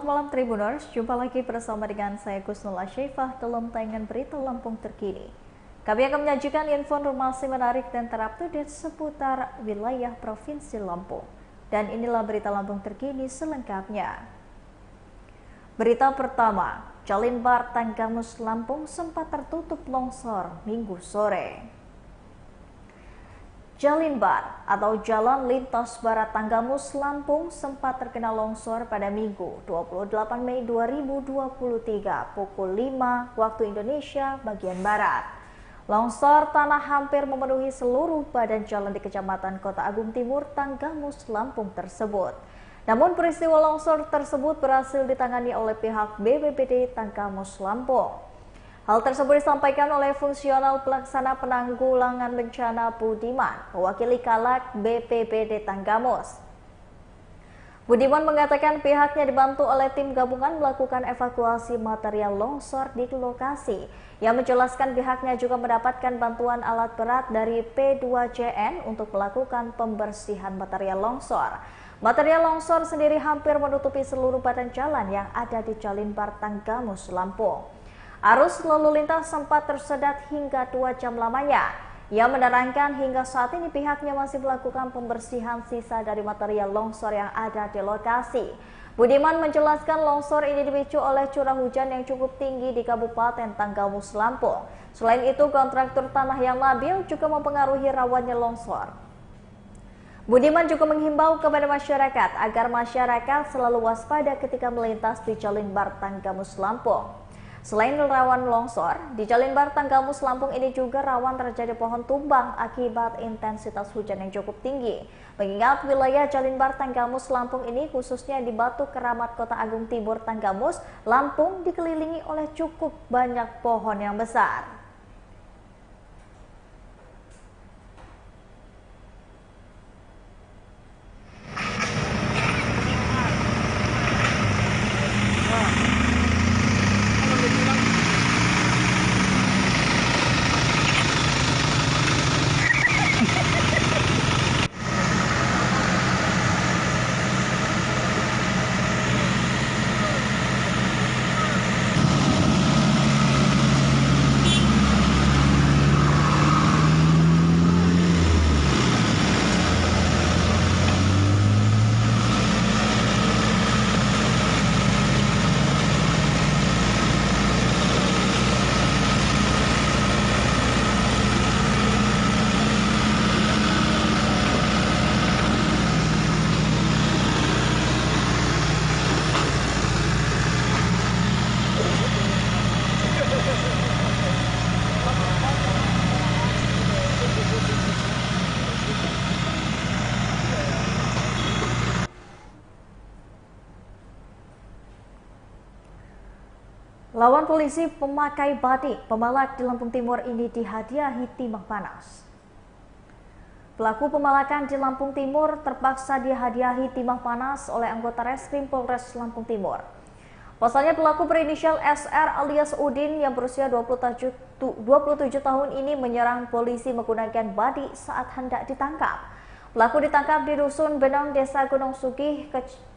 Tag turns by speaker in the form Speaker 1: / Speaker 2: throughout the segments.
Speaker 1: Selamat malam Tribuners, jumpa lagi bersama dengan saya Gusnul Asyifah dalam tayangan berita Lampung terkini. Kami akan menyajikan informasi menarik dan terupdate seputar wilayah Provinsi Lampung. Dan inilah berita Lampung terkini selengkapnya. Berita pertama, Jalinbar Tanggamus Lampung sempat tertutup longsor Minggu sore. Jalinbar atau Jalan Lintas Barat Tanggamus Lampung sempat terkena longsor pada Minggu 28 Mei 2023 pukul 5 waktu Indonesia bagian Barat. Longsor tanah hampir memenuhi seluruh badan jalan di Kecamatan Kota Agung Timur, Tanggamus, Lampung tersebut. Namun peristiwa longsor tersebut berhasil ditangani oleh pihak BPBD Tanggamus Lampung. Hal tersebut disampaikan oleh fungsional pelaksana penanggulangan bencana Budiman, mewakili Kalak BPBD Tanggamus. Budiman mengatakan pihaknya dibantu oleh tim gabungan melakukan evakuasi material longsor di lokasi. Yang menjelaskan pihaknya juga mendapatkan bantuan alat berat dari P2JN untuk melakukan pembersihan material longsor. Material longsor sendiri hampir menutupi seluruh badan jalan yang ada di Jalinbar Tanggamus, Lampung. Arus lalu lintas sempat tersedat hingga 2 jam lamanya. Ia menerangkan hingga saat ini pihaknya masih melakukan pembersihan sisa dari material longsor yang ada di lokasi. Budiman menjelaskan longsor ini dipicu oleh curah hujan yang cukup tinggi di Kabupaten Tanggamus, Lampung. Selain itu, kontraktor tanah yang labil juga mempengaruhi rawannya longsor. Budiman juga menghimbau kepada masyarakat agar masyarakat selalu waspada ketika melintas di Jalinbar Tanggamus, Lampung. Selain rawan longsor, di Jalinbar Tanggamus Lampung ini juga rawan terjadi pohon tumbang akibat intensitas hujan yang cukup tinggi. Mengingat wilayah Jalinbar Tanggamus Lampung ini khususnya di Batu Keramat Kota Agung Timur Tanggamus, Lampung dikelilingi oleh cukup banyak pohon yang besar. Lawan polisi pemakai badik pemalak di Lampung Timur ini dihadiahi timah panas. Pelaku pemalakan di Lampung Timur terpaksa dihadiahi timah panas oleh anggota Reskrim Polres Lampung Timur. Pasalnya pelaku berinisial SR alias Udin yang berusia 27 tahun ini menyerang polisi menggunakan badik saat hendak ditangkap. Pelaku ditangkap di Dusun Benong, Desa Gunung Sugih,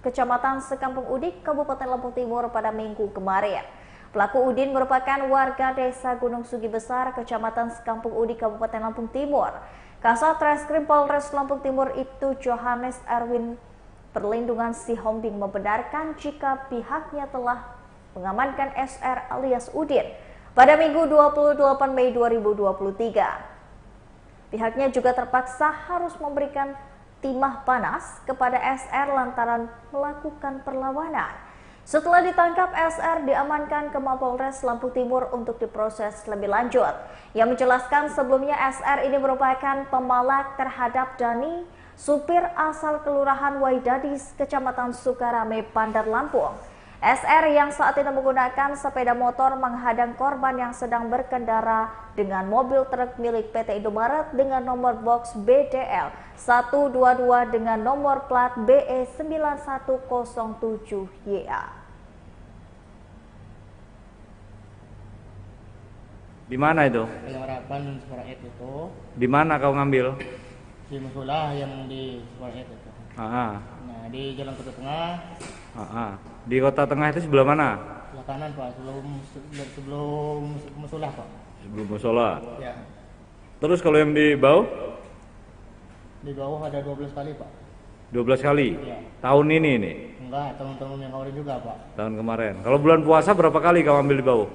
Speaker 1: Kecamatan Sekampung Udik, Kabupaten Lampung Timur pada Minggu kemarin. Pelaku Udin merupakan warga Desa Gunung Sugih Besar, Kecamatan Sekampung Udik, Kabupaten Lampung Timur. Kasat Reskrim Polres Lampung Timur itu Johannes Erwin Perlindungan Sihombing membenarkan jika pihaknya telah mengamankan SR alias Udin pada Minggu 28 Mei 2023. Pihaknya juga terpaksa harus memberikan timah panas kepada SR lantaran melakukan perlawanan. Setelah ditangkap, SR diamankan ke Mapolres Lampung Timur untuk diproses lebih lanjut. Yang menjelaskan sebelumnya SR ini merupakan pemalak terhadap Dani, supir asal Kelurahan Waidadis, Kecamatan Sukarame, Bandar Lampung. SR yang saat itu menggunakan sepeda motor menghadang korban yang sedang berkendara dengan mobil truk milik PT Indomaret dengan nomor box BDL 122 dengan nomor plat BE 9107YA.
Speaker 2: Di mana itu?
Speaker 3: Pengharapan suara itu
Speaker 2: Di mana kau ngambil?
Speaker 3: di musola yang di suara itu.
Speaker 2: Ah.
Speaker 3: Nah
Speaker 2: Nah, di Jalan Kota Tengah.
Speaker 3: Di Kota Tengah itu sebelah mana?
Speaker 2: Sebelah kanan Pak, sebelum musola Pak.
Speaker 3: Sebelum musola.
Speaker 2: Ya.
Speaker 3: Terus kalau yang di bawah?
Speaker 2: Di bawah ada 12 kali Pak.
Speaker 3: 12 kali?
Speaker 2: Ya.
Speaker 3: Tahun ini?
Speaker 2: Enggak, tahun-tahun yang kemarin juga Pak.
Speaker 3: Tahun kemarin. Kalau bulan puasa berapa kali kau ambil di bawah?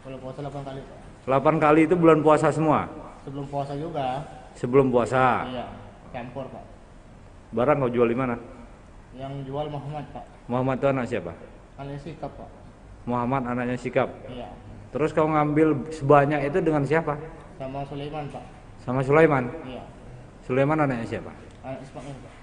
Speaker 2: Kalau puasa 8 kali Pak.
Speaker 3: 8 kali itu bulan puasa semua?
Speaker 2: Sebelum puasa juga.
Speaker 3: Sebelum puasa?
Speaker 2: Iya, campur Pak.
Speaker 3: Barang kau jual di mana?
Speaker 2: Yang jual Muhammad Pak.
Speaker 3: Muhammad itu anak siapa?
Speaker 2: Anaknya Sikap Pak.
Speaker 3: Muhammad anaknya Sikap?
Speaker 2: Iya.
Speaker 3: Terus kau ngambil sebanyak itu dengan siapa?
Speaker 2: Sama Sulaiman Pak.
Speaker 3: Sama Sulaiman?
Speaker 2: Iya.
Speaker 3: Sulaiman anaknya siapa?
Speaker 2: Anak Ismail Pak.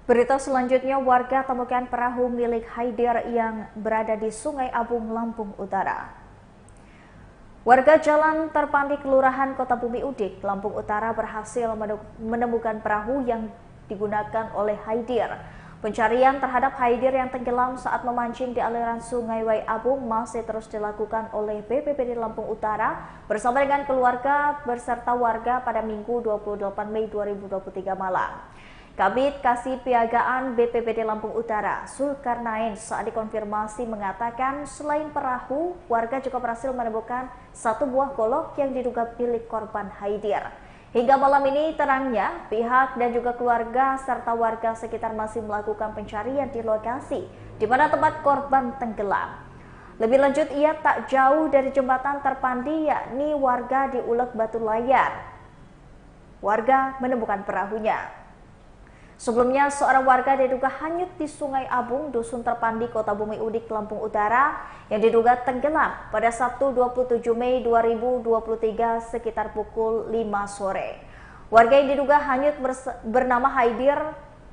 Speaker 1: Berita selanjutnya, warga temukan perahu milik Haidir yang berada di Sungai Abung, Lampung Utara. Warga Jalan Terpandi, Kelurahan Kota Bumi Udik, Lampung Utara berhasil menemukan perahu yang digunakan oleh Haidir. Pencarian terhadap Haidir yang tenggelam saat memancing di aliran Sungai Wai Abung masih terus dilakukan oleh BPBD Lampung Utara bersama dengan keluarga beserta warga pada Minggu 28 Mei 2023 malam. Kabid Kasih Piagaan BPBD Lampung Utara, Zulkarnain, saat dikonfirmasi mengatakan selain perahu, warga juga berhasil menemukan satu buah golok yang diduga milik korban Haidir. Hingga malam ini terangnya, pihak dan juga keluarga serta warga sekitar masih melakukan pencarian di lokasi di mana tempat korban tenggelam. Lebih lanjut, ia tak jauh dari jembatan Terpandi, yakni warga di Ulek Batu Layar. Warga menemukan perahunya. Sebelumnya, seorang warga diduga hanyut di Sungai Abung, Dusun Terpandi, Kota Bumi Udik, Lampung Utara, yang diduga tenggelam pada Sabtu 27 Mei 2023 sekitar pukul 5 sore. Warga yang diduga hanyut bernama Haidir,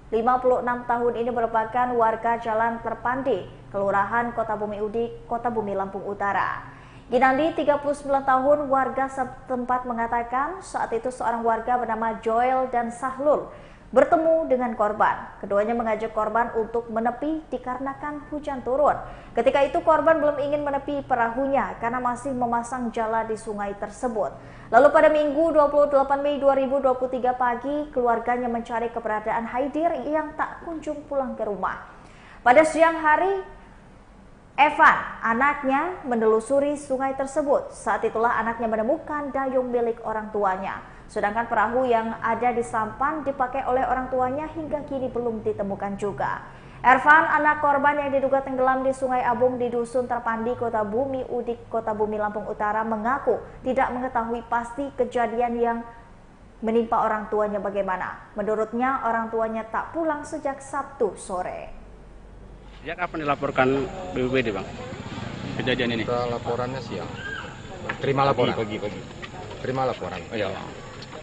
Speaker 1: 56 tahun ini merupakan warga Jalan Terpandi, Kelurahan Kota Bumi Udik, Kota Bumi, Lampung Utara. Ginandi, 39 tahun, warga setempat mengatakan saat itu seorang warga bernama Joel dan Sahlul bertemu dengan korban. Keduanya mengajak korban untuk menepi dikarenakan hujan turun. Ketika itu korban belum ingin menepi perahunya karena masih memasang jala di sungai tersebut. Lalu pada Minggu 28 Mei 2023 pagi, keluarganya mencari keberadaan Haidir yang tak kunjung pulang ke rumah. Pada siang hari, Evan, anaknya, menelusuri sungai tersebut. Saat itulah anaknya menemukan dayung milik orang tuanya. Sedangkan perahu yang ada di sampan dipakai oleh orang tuanya hingga kini belum ditemukan juga. Ervan, anak korban yang diduga tenggelam di Sungai Abung di Dusun Terpandi, Kota Bumi Udik, Kota Bumi, Lampung Utara, mengaku tidak mengetahui pasti kejadian yang menimpa orang tuanya bagaimana. Menurutnya, orang tuanya tak pulang sejak Sabtu sore.
Speaker 4: Sejak kapan dilaporkan BPBD, Bang, kejadian ini?
Speaker 5: Kita laporannya siang. Terima laporan.
Speaker 4: Pagi.
Speaker 5: Terima laporan.
Speaker 4: Oh iya.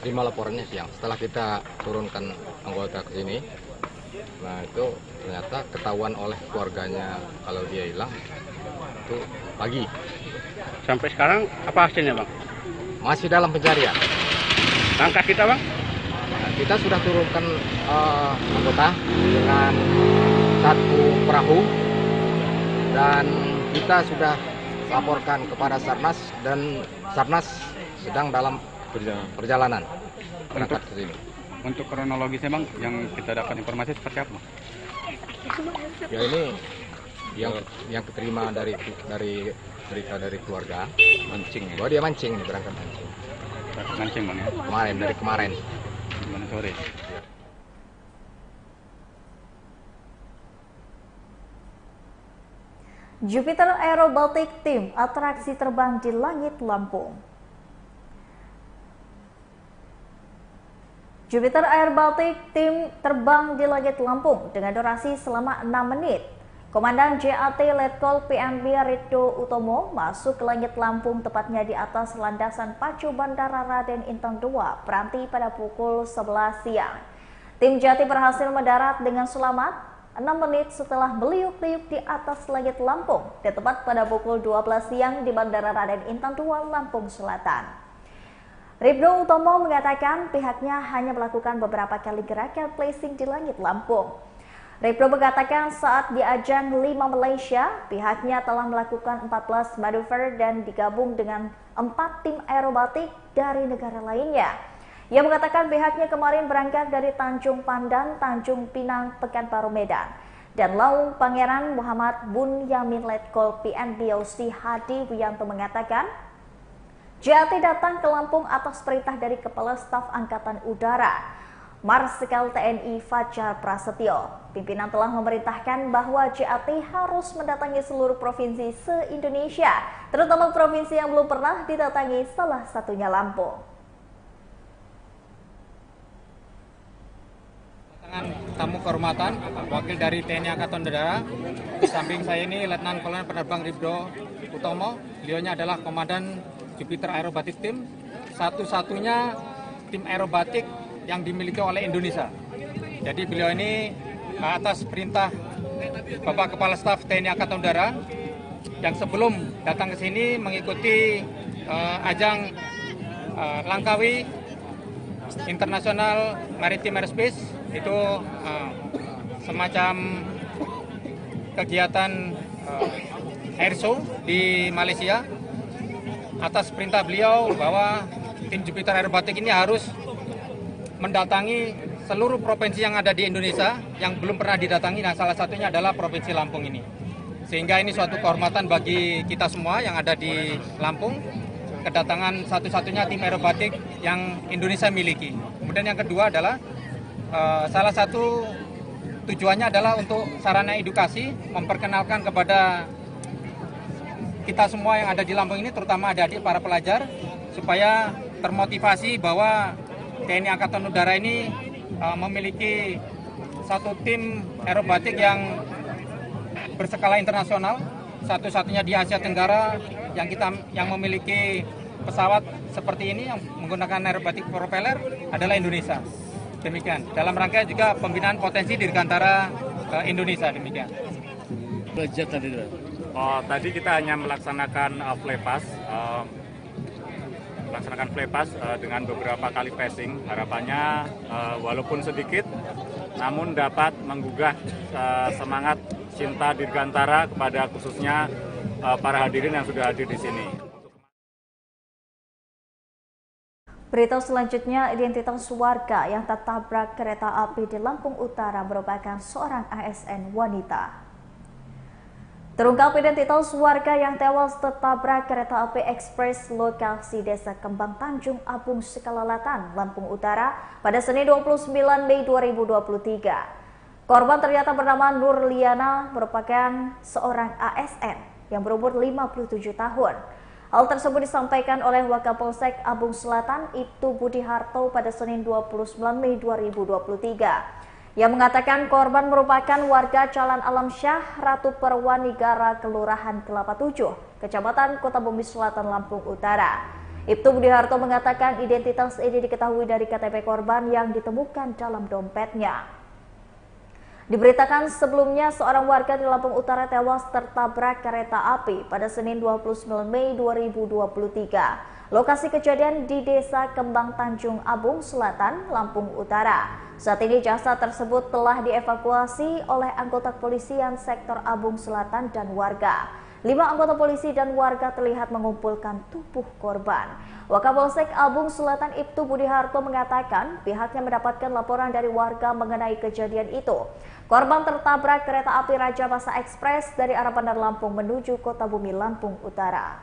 Speaker 5: Terima laporannya siang. Setelah kita turunkan anggota ke sini, nah itu ternyata ketahuan oleh keluarganya kalau dia hilang itu pagi.
Speaker 4: Sampai sekarang apa hasilnya, Bang?
Speaker 5: Masih dalam pencarian.
Speaker 4: Langkah kita, Bang?
Speaker 5: Nah, kita sudah turunkan anggota dengan satu perahu dan kita sudah laporkan kepada Sarnas dan Sarnas sedang dalam perjalanan berangkat ke sini.
Speaker 4: Untuk kronologisnya, Bang, yang kita dapat informasi seperti apa?
Speaker 5: Ya ini yang keterima dari berita dari keluarga
Speaker 4: Mancing ya?
Speaker 5: bahwa dia mancing nih, berangkat mancing.
Speaker 4: Mancing, Bang, ya?
Speaker 5: Dari kemarin.
Speaker 4: Gimana sore?
Speaker 1: Jupiter Aero Baltic Team, atraksi terbang di langit Lampung. Jupiter Air Baltic Team terbang di langit Lampung dengan durasi selama 6 menit. Komandan JAT Letkol PMB Ridho Utomo masuk ke langit Lampung, tepatnya di atas landasan pacu Bandara Raden Intan II, Peranti pada pukul 11 siang. Tim Jati berhasil mendarat dengan selamat 6 menit setelah meliuk-liuk di atas langit Lampung, tepat pada pukul 12 siang di Bandara Raden Intan II, Lampung Selatan. Ridho Utomo mengatakan pihaknya hanya melakukan beberapa kali gerakan placing di langit Lampung. Repro mengatakan saat di ajang 5 Malaysia, pihaknya telah melakukan 14 manuver dan digabung dengan 4 tim aerobatik dari negara lainnya. Ia mengatakan pihaknya kemarin berangkat dari Tanjung Pandan, Tanjung Pinang, Pekanbaru, Medan. Dan Laung Pangeran Muhammad Bunyamin Letkol PNBOC Hadi Wiyanto mengatakan, JAT datang ke Lampung atas perintah dari Kepala Staf Angkatan Udara, Marsikal TNI Fajar Prasetyo. Pimpinan telah memerintahkan bahwa JAT harus mendatangi seluruh provinsi se-Indonesia, terutama provinsi yang belum pernah didatangi, salah satunya Lampung.
Speaker 6: Tamu kehormatan, wakil dari TNI Angkatan Udara. Di samping saya ini Letnan Kolonel Penerbang Ribdo Utomo. Beliaunya adalah Komandan Jupiter Aerobatic Team, satu-satunya tim aerobatik yang dimiliki oleh Indonesia. Jadi beliau ini atas perintah Bapak Kepala Staf TNI Angkatan Udara yang sebelum datang ke sini mengikuti ajang Langkawi International Maritime Airspace, itu semacam kegiatan air show di Malaysia. Atas perintah beliau bahwa tim Jupiter Aerobatic ini harus mendatangi seluruh provinsi yang ada di Indonesia yang belum pernah didatangi, dan salah satunya adalah Provinsi Lampung ini. Sehingga ini suatu kehormatan bagi kita semua yang ada di Lampung, kedatangan satu-satunya tim aerobatik yang Indonesia miliki. Kemudian yang kedua adalah salah satu tujuannya adalah untuk sarana edukasi, memperkenalkan kepada kita semua yang ada di Lampung ini, terutama adik-adik para pelajar, supaya termotivasi bahwa TNI Angkatan Udara ini memiliki satu tim aerobatik yang berskala internasional, satu-satunya di Asia Tenggara yang memiliki pesawat seperti ini yang menggunakan aerobatik propeller adalah Indonesia. Demikian. Dalam rangka juga pembinaan potensi dirgantara Indonesia, demikian.
Speaker 2: Belajar tadi itu.
Speaker 7: Tadi kita hanya melaksanakan flypass dengan beberapa kali passing. Harapannya walaupun sedikit, namun dapat menggugah semangat cinta dirgantara kepada khususnya para hadirin yang sudah hadir di sini.
Speaker 1: Berita selanjutnya, identitas warga yang tertabrak kereta api di Lampung Utara merupakan seorang ASN wanita. Terungkap identitas warga yang tewas tertabrak kereta api ekspres lokasi Desa Kembang Tanjung Abung Sekalalatan, Lampung Utara pada Senin 29 Mei 2023. Korban ternyata bernama Nurliana, merupakan seorang ASN yang berumur 57 tahun. Hal tersebut disampaikan oleh Wakapolsek Abung Selatan, Ibtu Budi Harto pada Senin 29 Mei 2023. Yang mengatakan korban merupakan warga Jalan Alam Syah, Ratu Perwanigara, Kelurahan Kelapa 7, Kecamatan Kota Bumi Selatan, Lampung Utara. Ibtu Budi Harto mengatakan identitas ini diketahui dari KTP korban yang ditemukan dalam dompetnya. Diberitakan sebelumnya seorang warga di Lampung Utara tewas tertabrak kereta api pada Senin 29 Mei 2023. Lokasi kejadian di Desa Kembang Tanjung Abung Selatan, Lampung Utara. Saat ini jasad tersebut telah dievakuasi oleh anggota kepolisian sektor Abung Selatan dan warga. 5 anggota polisi dan warga terlihat mengumpulkan tubuh korban. Wakapolsek Abung Selatan Ibtu Budi Harto mengatakan pihaknya mendapatkan laporan dari warga mengenai kejadian itu. Korban tertabrak kereta api Raja Basa Ekspres dari arah Bandar Lampung menuju Kota Bumi, Lampung Utara.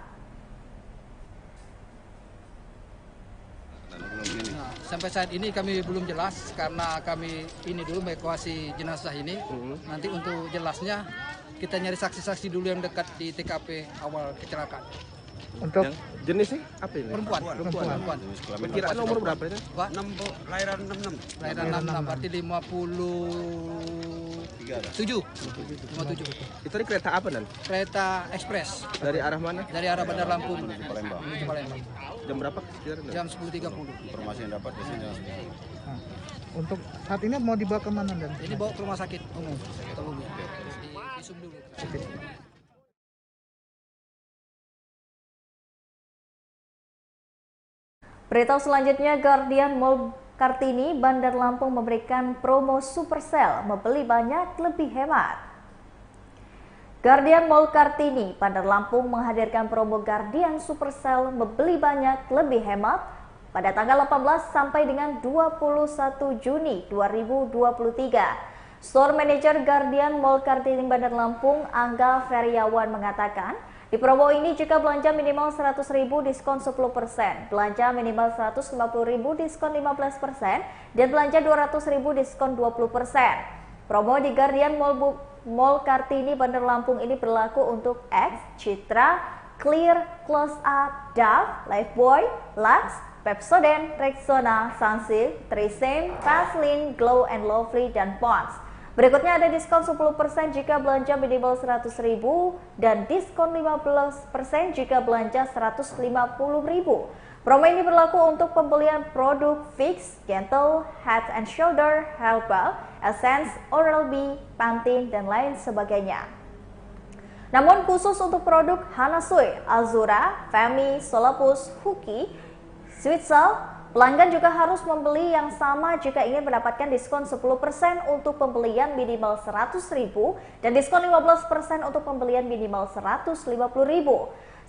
Speaker 8: Sampai saat ini kami belum jelas karena kami ini dulu mengevakuasi jenazah ini. Nanti untuk jelasnya kita nyari saksi-saksi dulu yang dekat di TKP awal kecelakaan.
Speaker 9: Untuk jenis sih apa ini?
Speaker 8: Perempuan.
Speaker 9: Perkiraan umur berapa itu?
Speaker 8: Pak?
Speaker 2: Lahiran 66.
Speaker 8: Lahiran 66 berarti 57.
Speaker 9: Itu di kereta apa nan?
Speaker 8: Kereta ekspres.
Speaker 9: Dari arah mana?
Speaker 8: Dari arah Bandar Lampung menuju Palembang.
Speaker 9: Jam berapa sekiranya?
Speaker 8: Jam 10.30.
Speaker 2: Informasi yang dapat di sini.
Speaker 9: Untuk saat ini mau dibawa ke mana dan?
Speaker 8: Ini bawa ke rumah sakit umum Kota Bumi. Visum dulu.
Speaker 1: Berita selanjutnya, Guardian Kartini, Bandar Lampung memberikan promo super sale, membeli banyak lebih hemat. Guardian Mall Kartini, Bandar Lampung menghadirkan promo Guardian Super Sale, membeli banyak lebih hemat pada tanggal 18 sampai dengan 21 Juni 2023. Store Manager Guardian Mall Kartini Bandar Lampung, Angga Feriawan mengatakan, di promo ini jika belanja minimal 100.000 diskon 10%, belanja minimal 150.000 diskon 15%, dan belanja 200.000 diskon 20%. Promo di Guardian Mall Kartini Bandar Lampung ini berlaku untuk X, Citra, Clear, Close Up, Dove, Lifebuoy, Lux, Pepsodent, Rexona, Sunsilk, Trisem, Vaseline, Glow and Lovely, dan Pond's. Berikutnya ada diskon 10% jika belanja minimal 100.000 dan diskon 15% jika belanja 150.000. Promo ini berlaku untuk pembelian produk Fix, Gentle, Head and Shoulder, Herbal, Essence, Oral-B, Pantene, dan lain sebagainya. Namun khusus untuk produk Hanasui, Azura, Femi, Solapus, Huki, Sweetsel, pelanggan juga harus membeli yang sama jika ingin mendapatkan diskon 10% untuk pembelian minimal 100.000 dan diskon 15% untuk pembelian minimal 150.000.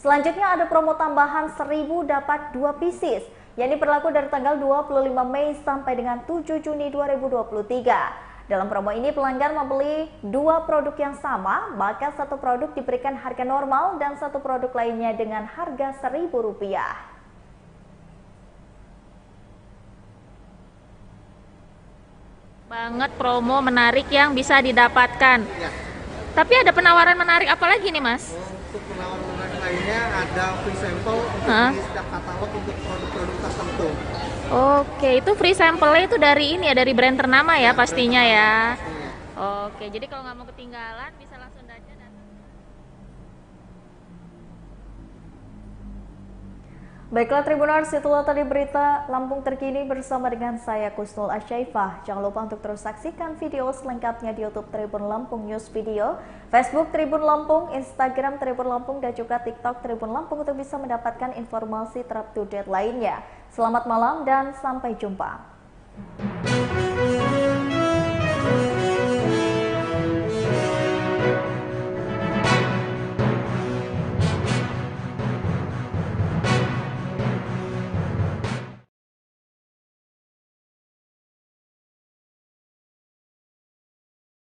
Speaker 1: Selanjutnya ada promo tambahan 1.000 dapat 2 pieces, yang berlaku dari tanggal 25 Mei sampai dengan 7 Juni 2023. Dalam promo ini pelanggan membeli 2 produk yang sama, maka satu produk diberikan harga normal dan satu produk lainnya dengan harga Rp1.000.
Speaker 10: Banget promo menarik yang bisa didapatkan.
Speaker 9: Ya.
Speaker 10: Tapi ada penawaran menarik apa lagi nih, Mas?
Speaker 9: Untuk penawaran menarik lainnya ada free sample untuk di setiap katalog untuk produk-produk tertentu.
Speaker 10: Oke, itu free sample-nya itu dari ini ya, dari brand ternama ya pastinya ya. Oke, jadi kalau nggak mau ketinggalan bisa langsung aja datang.
Speaker 1: Baiklah Tribuners, itulah tadi berita Lampung terkini bersama dengan saya Kusnul Asyaifah. Jangan lupa untuk terus saksikan video selengkapnya di YouTube Tribun Lampung News Video, Facebook Tribun Lampung, Instagram Tribun Lampung, dan juga TikTok Tribun Lampung untuk bisa mendapatkan informasi terupdate lainnya. Selamat malam dan sampai jumpa.